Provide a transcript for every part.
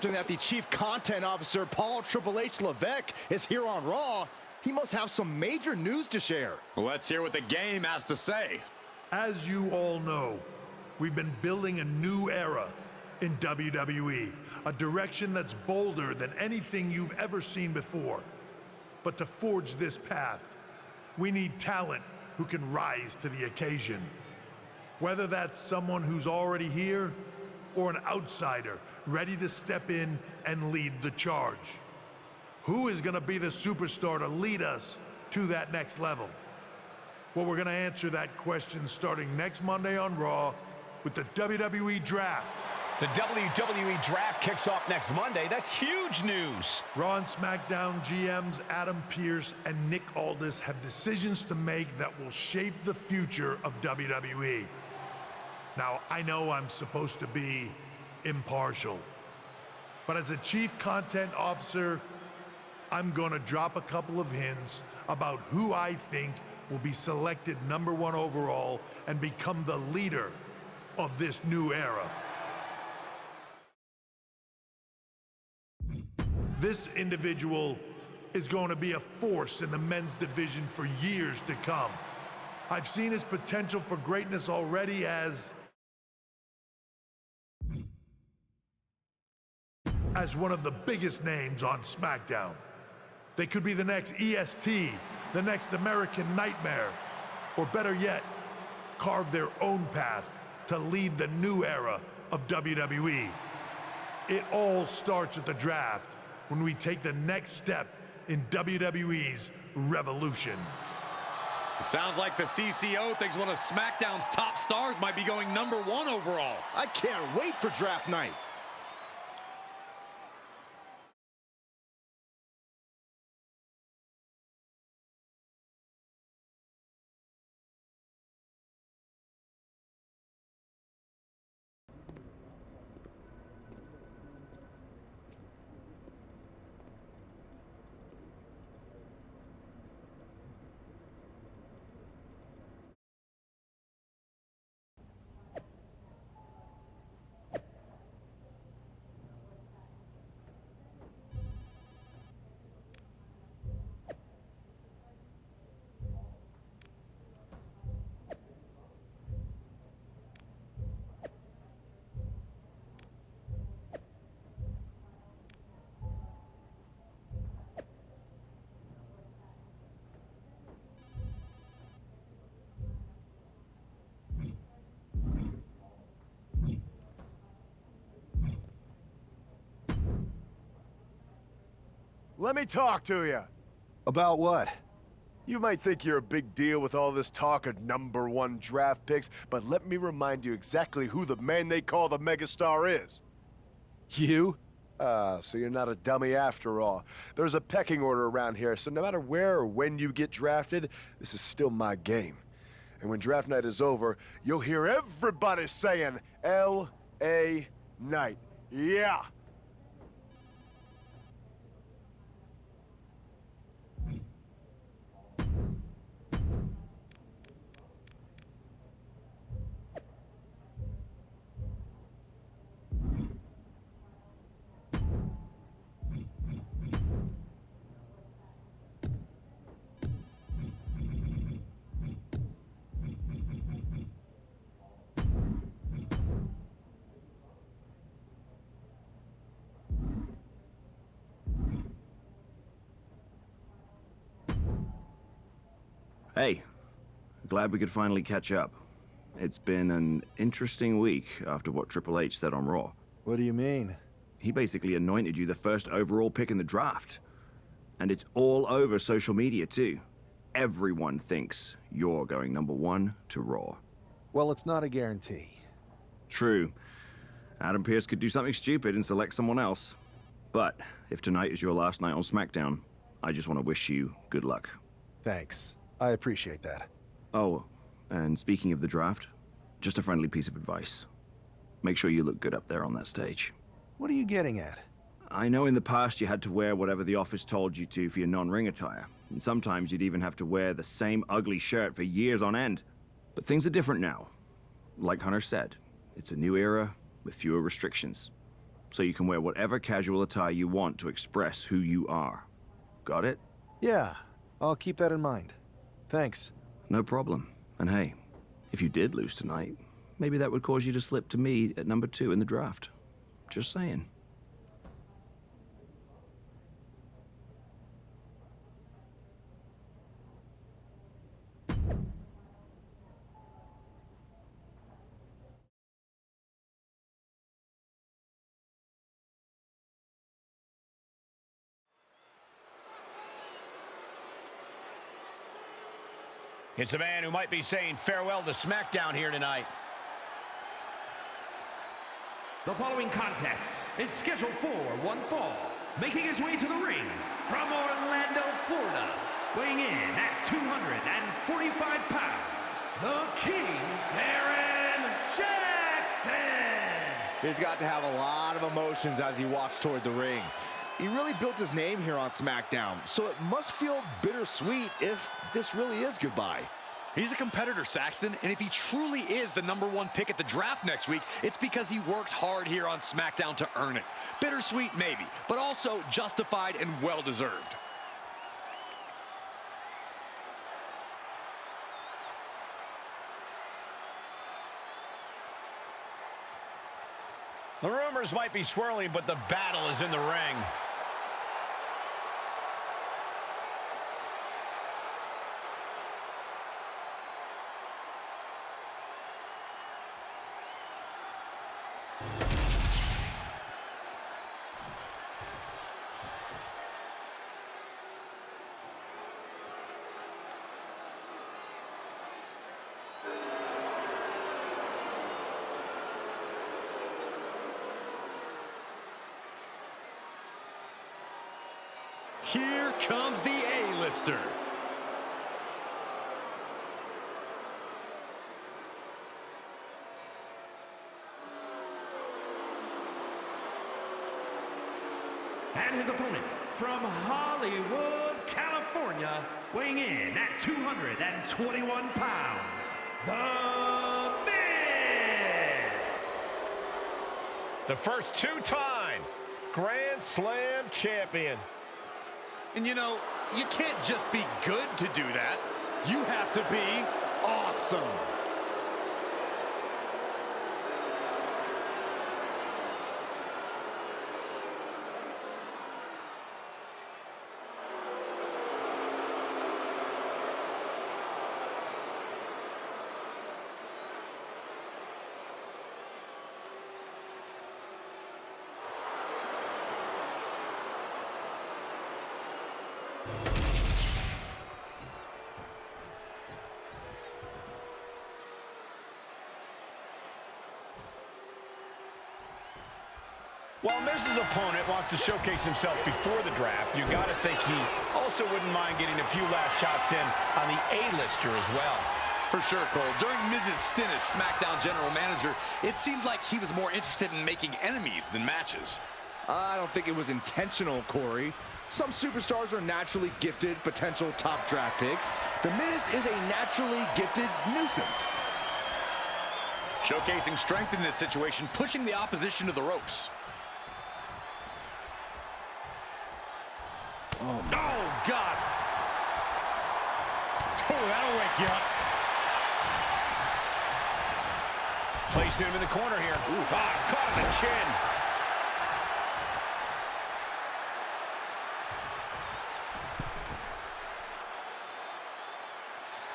Considering that the Chief Content Officer, Paul Triple H Levesque, is here on Raw, he must have some major news to share. Let's hear what the game has to say. As you all know, we've been building a new era in WWE, a direction that's bolder than anything you've ever seen before. But to forge this path, we need talent who can rise to the occasion. Whether that's someone who's already here or an outsider ready to step in and lead the charge. Who is going to be the superstar to lead us to that next level? Well, we're going to answer that question starting next Monday on Raw with the WWE Draft. The WWE Draft kicks off next Monday. That's huge news. Raw and SmackDown GMs Adam Pearce and Nick Aldis have decisions to make that will shape the future of WWE. Now, I know I'm supposed to be impartial, but as a Chief Content Officer, I'm gonna drop a couple of hints about who I think will be selected #1 overall and become the leader of this new era. This individual is going to be a force in the men's division for years to come. I've seen his potential for greatness already as one of the biggest names on SmackDown. They could be the next EST, the next American Nightmare, or better yet, carve their own path to lead the new era of WWE. It all starts at the draft when we take the next step in WWE's revolution. It sounds like the CCO thinks one of SmackDown's top stars might be going #1 overall. I can't wait for draft night. Let me talk to you. About what? You might think you're a big deal with all this talk of #1 draft picks, but let me remind you exactly who the man they call the megastar is. You? So you're not a dummy after all. There's a pecking order around here, so no matter where or when you get drafted, this is still my game. And when draft night is over, you'll hear everybody saying, L.A. Knight. Yeah! Hey, glad we could finally catch up. It's been an interesting week after what Triple H said on Raw. What do you mean? He basically anointed you the first overall pick in the draft. And it's all over social media too. Everyone thinks you're going #1 to Raw. Well, it's not a guarantee. True. Adam Pearce could do something stupid and select someone else. But if tonight is your last night on SmackDown, I just want to wish you good luck. Thanks. I appreciate that. Oh, and speaking of the draft, just a friendly piece of advice. Make sure you look good up there on that stage. What are you getting at? I know in the past you had to wear whatever the office told you to for your non-ring attire, and sometimes you'd even have to wear the same ugly shirt for years on end. But things are different now. Like Hunter said, it's a new era with fewer restrictions. so you can wear whatever casual attire you want to express who you are. Got it? Yeah, I'll keep that in mind. Thanks. No problem. And hey, if you did lose tonight, maybe that would cause you to slip to me at number 2 in the draft. Just saying. It's a man who might be saying farewell to SmackDown here tonight. The following contest is scheduled for one fall. Making his way to the ring from Orlando, Florida, weighing in at 245 pounds, the King, Daron Jackson. He's got to have a lot of emotions as he walks toward the ring. He really built his name here on SmackDown, so it must feel bittersweet if this really is goodbye. He's a competitor, Saxton, and if he truly is the #1 pick at the draft next week, it's because he worked hard here on SmackDown to earn it. Bittersweet, maybe, but also justified and well-deserved. The rumors might be swirling, but the battle is in the ring. Here comes the A-lister. And his opponent from Hollywood, California, weighing in at 221 pounds, The Miz. The first two-time Grand Slam champion. And you know, you can't just be good to do that. You have to be awesome. While Miz's opponent wants to showcase himself before the draft, you got to think he also wouldn't mind getting a few last shots in on the A-lister as well. For sure, Cole. During Miz's stint as SmackDown general manager, it seemed like he was more interested in making enemies than matches. I don't think it was intentional, Corey. Some superstars are naturally gifted potential top draft picks. The Miz is a naturally gifted nuisance. Showcasing strength in this situation, pushing the opposition to the ropes. Oh, God. Oh, that'll wake you up. Placing him in the corner here. Ooh, caught him in the chin.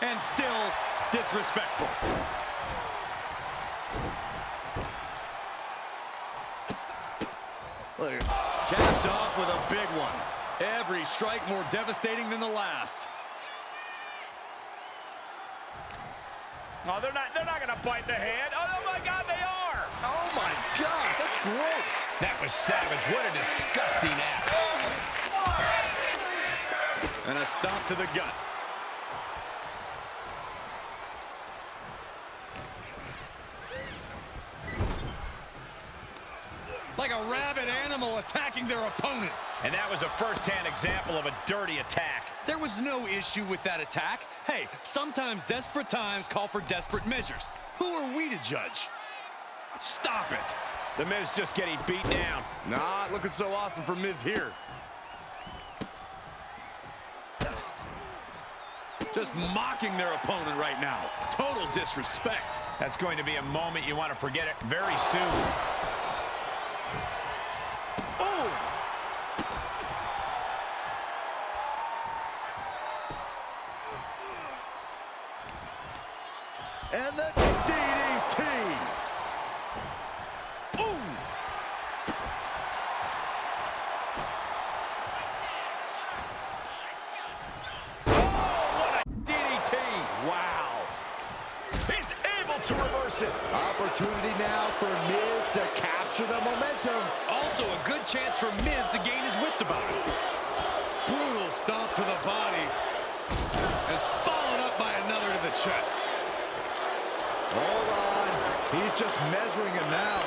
And still disrespectful. Look, Capped off with a big one. Every strike more devastating than the last. Oh, they're not gonna bite the hand. Oh my God, they are! oh my gosh, that's gross. That was savage. What a disgusting act. And a stomp to the gut. Like a rabid animal attacking their opponent. And that was a first-hand example of a dirty attack. There was no issue with that attack. Hey, sometimes desperate times call for desperate measures. Who are we to judge? Stop it. The Miz just getting beat down. Not looking so awesome for Miz here. Just mocking their opponent right now. Total disrespect. That's going to be a moment you want to forget it very soon. Oh! And the DDT! Ooh! DDT. Wow. He's able to reverse it. Opportunity now for Miz to capture the momentum. Also a good chance for Miz to gain his wits about it. Brutal stomp to the body. And followed up by another to the chest. Hold on. He's just measuring him now.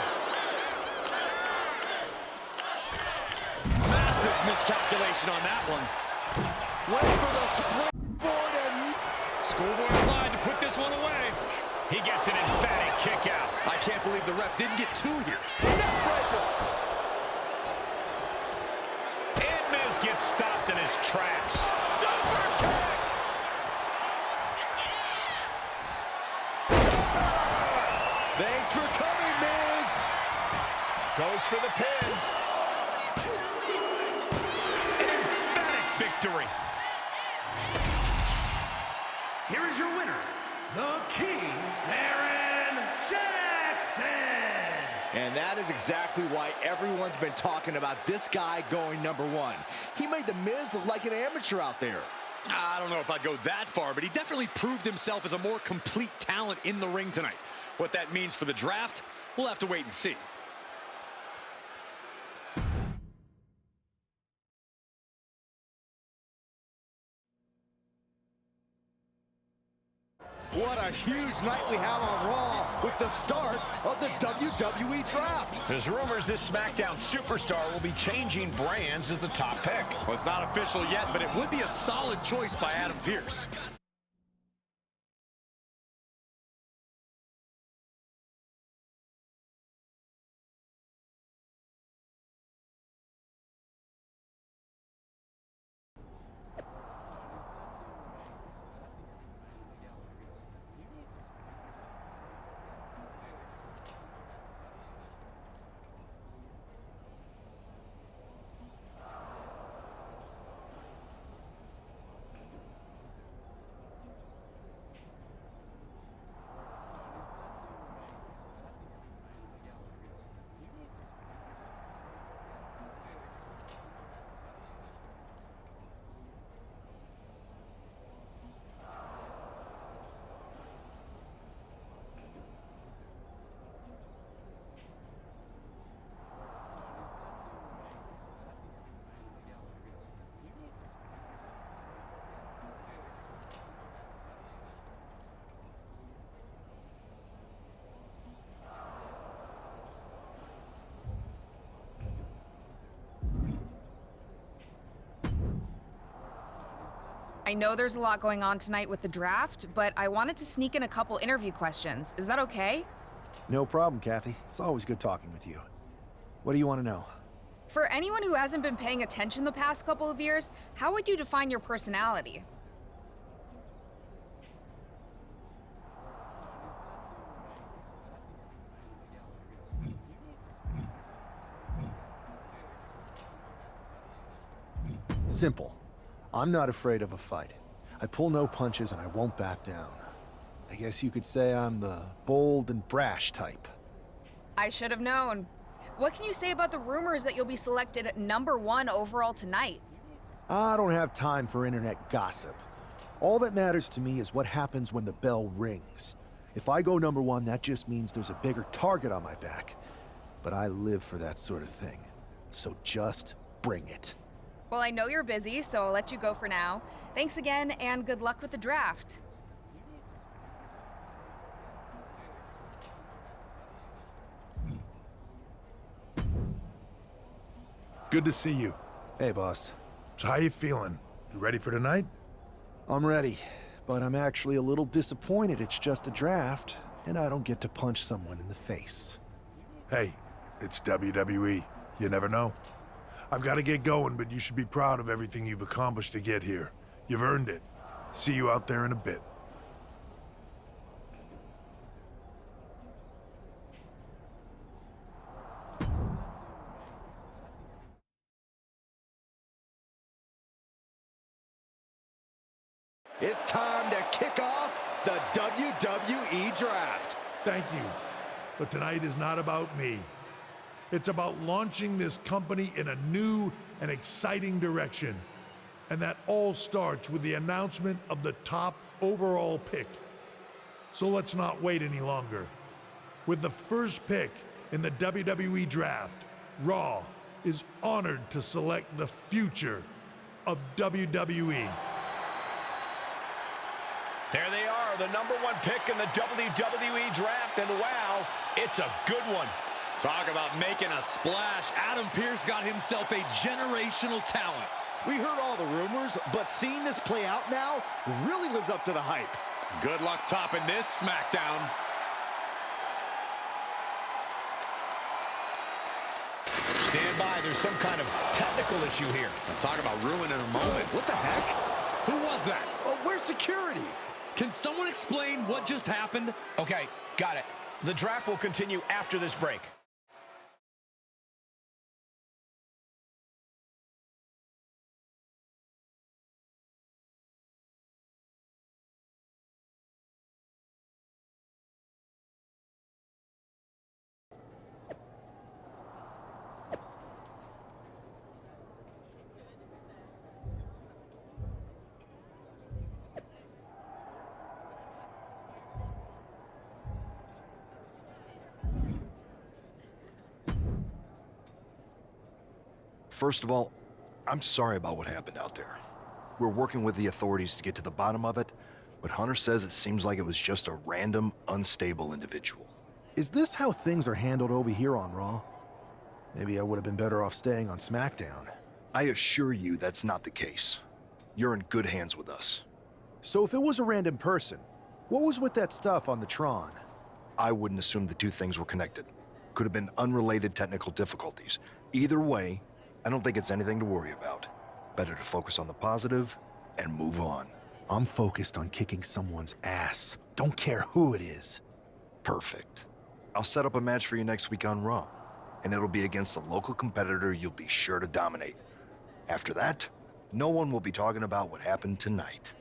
Massive miscalculation on that one. Wait for the springboard and... Schoolboy applied to put this one away. He gets an emphatic kick out. I can't believe the ref didn't get two here. And Miz gets stopped in his tracks. Super kick! Thanks for coming, Miz! Goes for the pin. An emphatic victory. Here is your winner, the King, Daron Jackson. And that is exactly why everyone's been talking about this guy going #1. He made The Miz look like an amateur out there. I don't know if I'd go that far, but he definitely proved himself as a more complete talent in the ring tonight. What that means for the draft, we'll have to wait and see. What a huge night we have on Raw with the start of the WWE Draft. There's rumors this SmackDown superstar will be changing brands as the top pick. Well, it's not official yet, but it would be a solid choice by Adam Pearce. I know there's a lot going on tonight with the draft, but I wanted to sneak in a couple interview questions. Is that okay? No problem, Kathy. It's always good talking with you. What do you want to know? For anyone who hasn't been paying attention the past couple of years, how would you define your personality? Simple. I'm not afraid of a fight. I pull no punches and I won't back down. I guess you could say I'm the bold and brash type. I should have known. What can you say about the rumors that you'll be selected at #1 overall tonight? I don't have time for internet gossip. All that matters to me is what happens when the bell rings. If I go #1, that just means there's a bigger target on my back. But I live for that sort of thing. So just bring it. Well, I know you're busy, so I'll let you go for now. Thanks again, and good luck with the draft. Good to see you. Hey, boss. So how you feeling? You ready for tonight? I'm ready, but I'm actually a little disappointed it's just a draft, and I don't get to punch someone in the face. Hey, It's WWE. You never know. I've got to get going, but you should be proud of everything you've accomplished to get here. You've earned it. See you out there in a bit. It's time to kick off the WWE Draft. Thank you. But tonight is not about me. It's about launching this company in a new and exciting direction. And that all starts with the announcement of the top overall pick. So let's not wait any longer. With the first pick in the WWE Draft, Raw is honored to select the future of WWE. There they are, the #1 pick in the WWE Draft, and wow, it's a good one. Talk about making a splash. Adam Pearce got himself a generational talent. We heard all the rumors, but seeing this play out now really lives up to the hype. Good luck topping this SmackDown. Stand by, there's some kind of technical issue here. Talk about ruining a moment. What the heck? Who was that? Oh, where's security? Can someone explain what just happened? Okay, got it. The draft will continue after this break. First of all, I'm sorry about what happened out there. We're working with the authorities to get to the bottom of it, but Hunter says it seems like it was just a random, unstable individual. Is this how things are handled over here on Raw? Maybe I would have been better off staying on SmackDown. I assure you that's not the case. You're in good hands with us. So if it was a random person, what was with that stuff on the Tron? I wouldn't assume the two things were connected. Could have been unrelated technical difficulties. Either way, I don't think it's anything to worry about. Better to focus on the positive and move on. I'm focused on kicking someone's ass. Don't care who it is. Perfect. I'll set up a match for you next week on Raw, and it'll be against a local competitor you'll be sure to dominate. After that, no one will be talking about what happened tonight.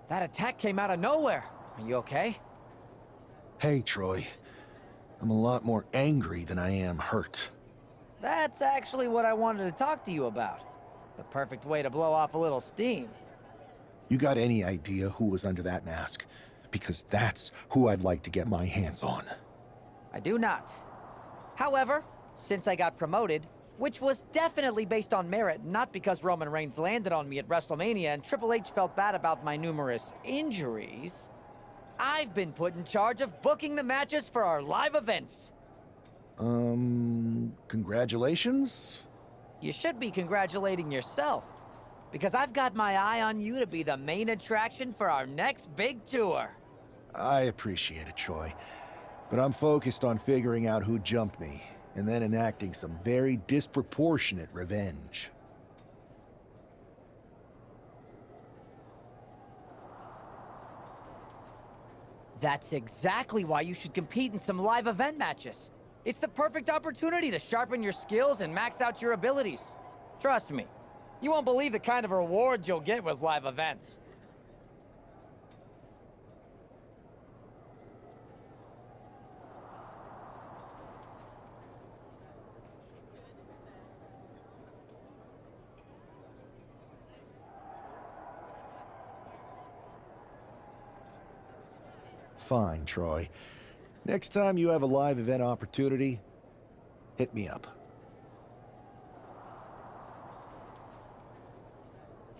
That attack came out of nowhere. Are you okay? Hey, Troy. I'm a lot more angry than I am hurt. That's actually what I wanted to talk to you about. The perfect way to blow off a little steam. You got any idea who was under that mask? Because that's who I'd like to get my hands on. I do not. However, since I got promoted, which was definitely based on merit, not because Roman Reigns landed on me at WrestleMania and Triple H felt bad about my numerous injuries, I've been put in charge of booking the matches for our live events. Congratulations? You should be congratulating yourself, because I've got my eye on you to be the main attraction for our next big tour. I appreciate it, Troy. But I'm focused on figuring out who jumped me, and then enacting some very disproportionate revenge. That's exactly why you should compete in some live event matches. It's the perfect opportunity to sharpen your skills and max out your abilities. Trust me, you won't believe the kind of rewards you'll get with live events. Fine, Troy. Next time you have a live event opportunity, hit me up.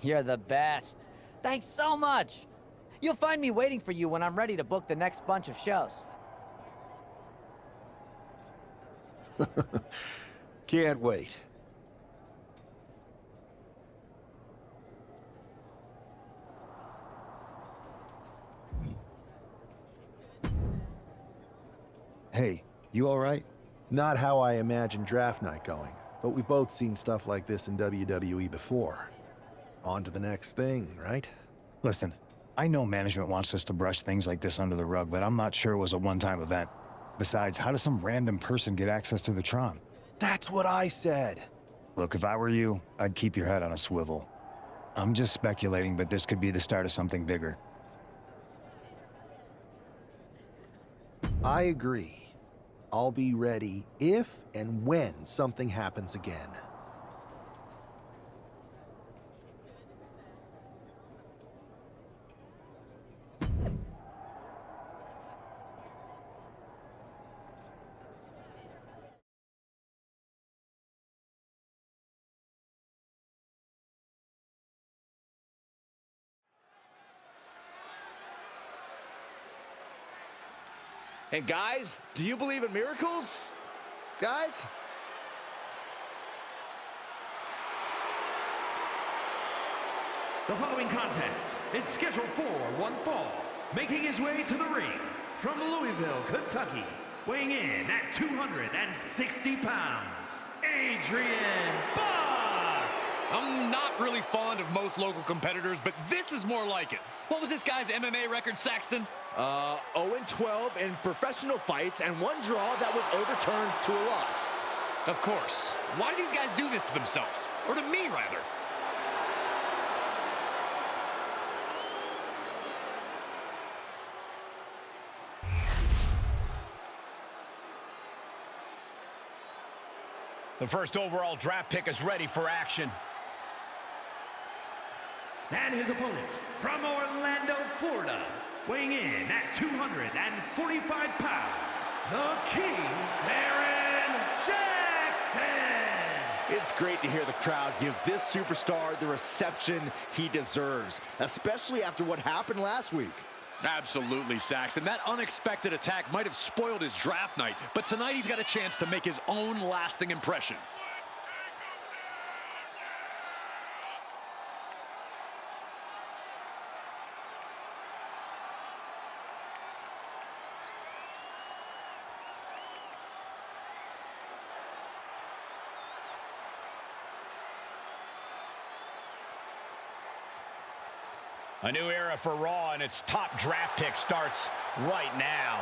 You're the best. Thanks so much. You'll find me waiting for you when I'm ready to book the next bunch of shows. Can't wait. Hey, you all right? Not how I imagine draft night going, but we've both seen stuff like this in WWE before. On to the next thing, right? Listen, I know management wants us to brush things like this under the rug, but I'm not sure it was a one-time event. Besides, how does some random person get access to the Tron? That's what I said. Look, if I were you, I'd keep your head on a swivel. I'm just speculating, but this could be the start of something bigger. I agree. I'll be ready if and when something happens again. And guys, do you believe in miracles? Guys? The following contest is scheduled for one fall. Making his way to the ring from Louisville, Kentucky, weighing in at 260 pounds, Adrian Buck! I'm not really fond of most local competitors, but this is more like it. What was this guy's MMA record, Saxton? 0-12 in professional fights and one draw that was overturned to a loss. Of course. Why do these guys do this to themselves? Or to me, rather? The first overall draft pick is ready for action. And his opponent from Orlando, Florida, weighing in at 245 pounds, the King, Daron Jackson! It's great to hear the crowd give this superstar the reception he deserves, especially after what happened last week. Absolutely, Saxton. That unexpected attack might have spoiled his draft night, but tonight he's got a chance to make his own lasting impression. A new era for Raw, and its top draft pick starts right now.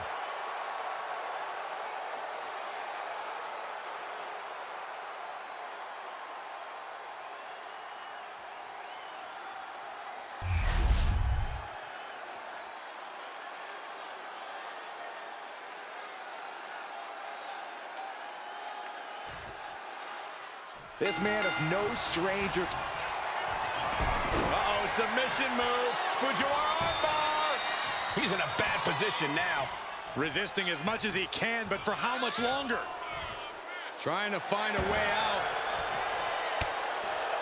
This man is no stranger. Uh-oh, submission move. Fujiwara armbar. He's in a bad position now. Resisting as much as he can, but for how much longer? Trying to find a way out.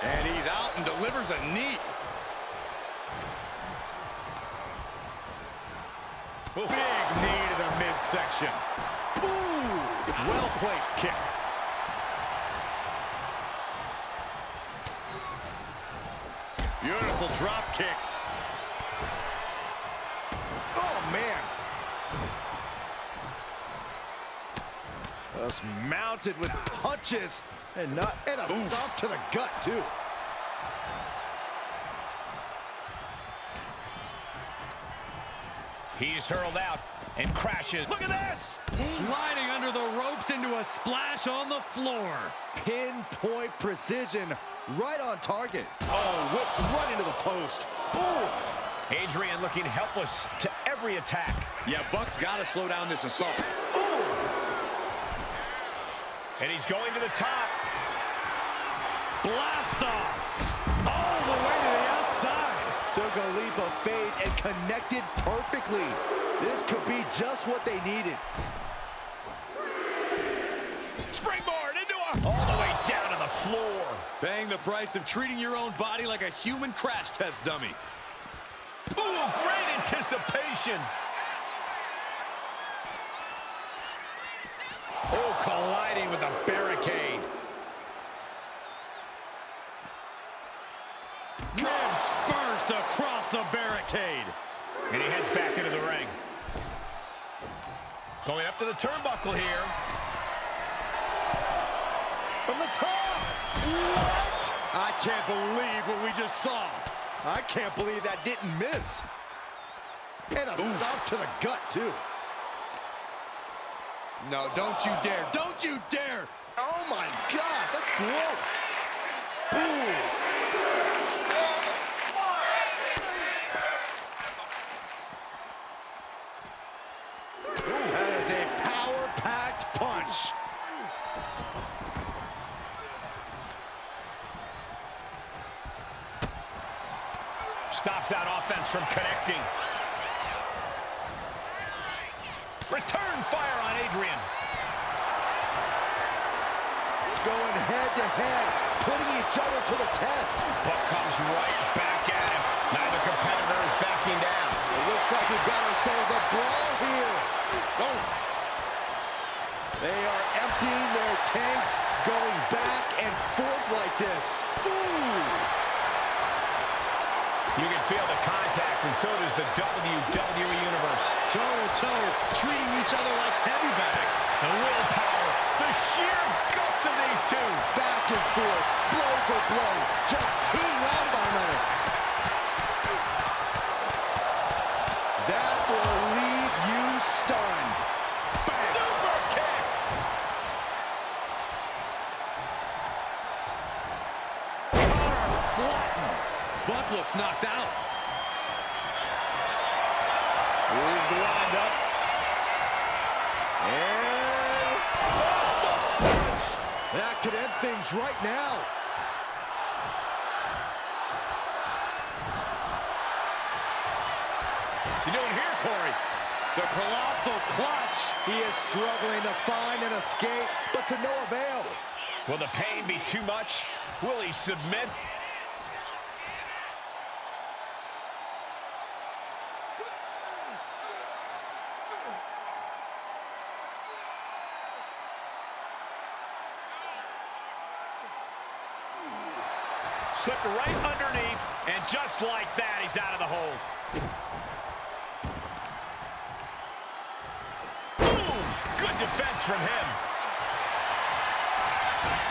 And he's out and delivers a knee. Ooh. Big knee to the midsection. Ooh, well-placed kick. Beautiful drop kick. Oh, man. Just mounted with punches and a stomp to the gut, too. He's hurled out and crashes. Look at this! Sliding under the ropes into a splash on the floor. Pinpoint precision, right on target. Oh, whipped right into the post. Oof! Adrian looking helpless to every attack. Yeah, Buck's got to slow down this assault. Ooh! And he's going to the top. Blast off! All the way to the outside. Took a leap of faith and connected perfectly. This could be just what they needed. Springboard into a... all the way down to the floor. Paying the price of treating your own body like a human crash test dummy. Ooh, great anticipation. Oh, colliding with a barricade. Ribs first across the barricade. And he heads back into the ring. Going up to the turnbuckle here. From the top! What? I can't believe what we just saw. I can't believe that didn't miss. And a stop to the gut, too. No, don't you dare. Don't you dare. Oh, my gosh, that's gross. Ooh. That is a power-packed punch. Stops that offense from connecting. Return fire on Adrian. Going head-to-head, putting each other to the test. Buck comes right back at him. Neither competitor is backing down. It looks like we've got ourselves a brawl here. Oh. They are emptying their tanks, going back and forth like this. Ooh. You can feel the contact, and so does the WWE Universe. Toe-to-toe, treating each other like heavy bags. The willpower, the sheer guts of these two. Back and forth, blow for blow, just teeing off one another. That will leave you stunned. Bang. Super kick. Flattened. Buck looks knocked out. Here's the windup. And punch. That could end things right now. What's he doing here, Corey? The colossal clutch. He is struggling to find an escape, but to no avail. Will the pain be too much? Will he submit? Slipped right underneath, and just like that, he's out of the hold. Boom! Good defense from him.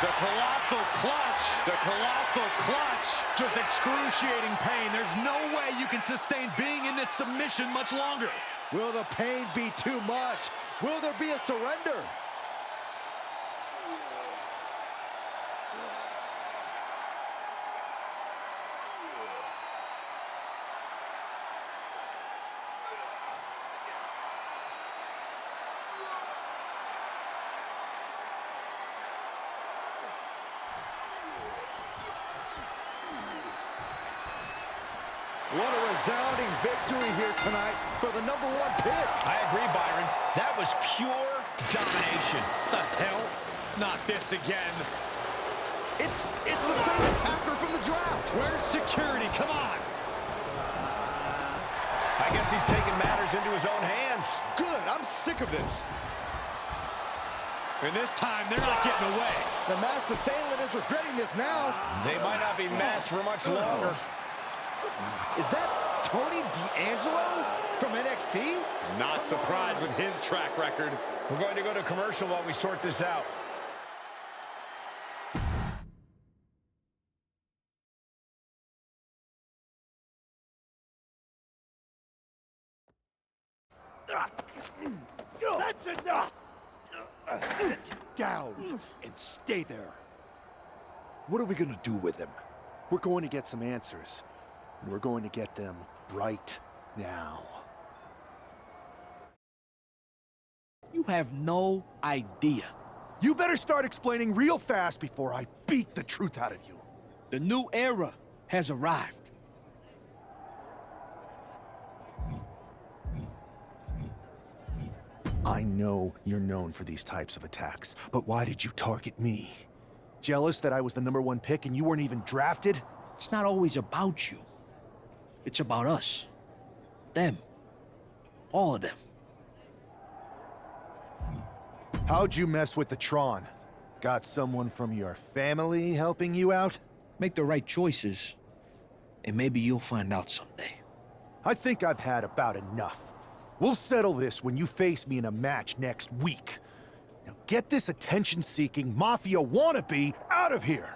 The colossal clutch. The colossal clutch. Just excruciating pain. There's no way you can sustain being in this submission much longer. Will the pain be too much? Will there be a surrender? What a resounding victory here tonight for the #1 pick. I agree, Byron. That was pure domination. The hell? Not this again. It's the same attacker from the draft. Where's security? Come on. I guess he's taking matters into his own hands. Good, I'm sick of this. And this time, they're not getting away. The masked assailant is regretting this now. They might not be masked for much longer. Is that Tony D'Angelo from NXT? Not surprised with his track record. We're going to go to commercial while we sort this out. That's enough! Sit down and stay there. What are we gonna do with him? We're going to get some answers, and we're going to get them right now. You have no idea. You better start explaining real fast before I beat the truth out of you. The new era has arrived. I know you're known for these types of attacks, but why did you target me? Jealous that I was the #1 pick and you weren't even drafted? It's not always about you. It's about us. Them. All of them. How'd you mess with the Tron? Got someone from your family helping you out? Make the right choices, and maybe you'll find out someday. I think I've had about enough. We'll settle this when you face me in a match next week. Now get this attention-seeking mafia wannabe out of here!